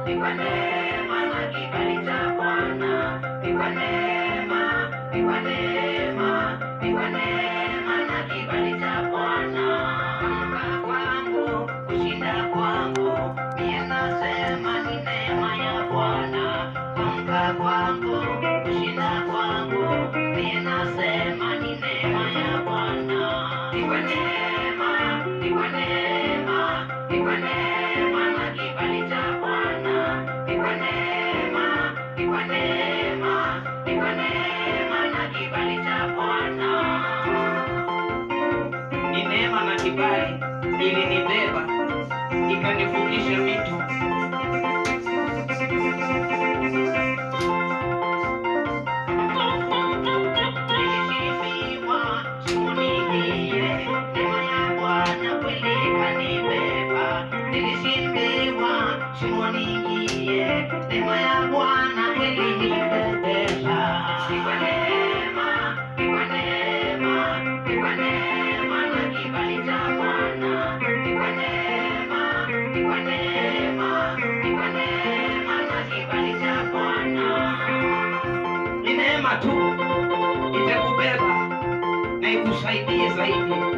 ni kwa neema na kibali cha Bwana, ni kwa neema, ni kwa neema, ni kwa neema na kibali cha Bwana. Kuamka kwangu, kushinda kwangu, mie nasema ni neema ya Bwana. Kuamka kwangu, kushinda kwangu, mie nasema ni neema ya Bwana. Ni kwa neema, ni kwa neema, ni kwa neema na kibali cha Bwana, ni kwa neema, ni kwa neema, ni kwa neema na kibali cha Bwana. Ni neema na kibali ilinibeba ikanivukisha mito. Nilishibishwa simuniingie, neema ya Bwana kweli ikanibeba. Nilishibiwa simuniingie, neema ya Bwana kweli ilinibeba. Ni kwa neema, ni kwa neema, ni kwa neema na kibali cha Bwana, ni kwa neema, ni kwa neema, ni kwa neema na kibali cha Bwana. Ni neema tu itakubeba na ikusaidie zaidi.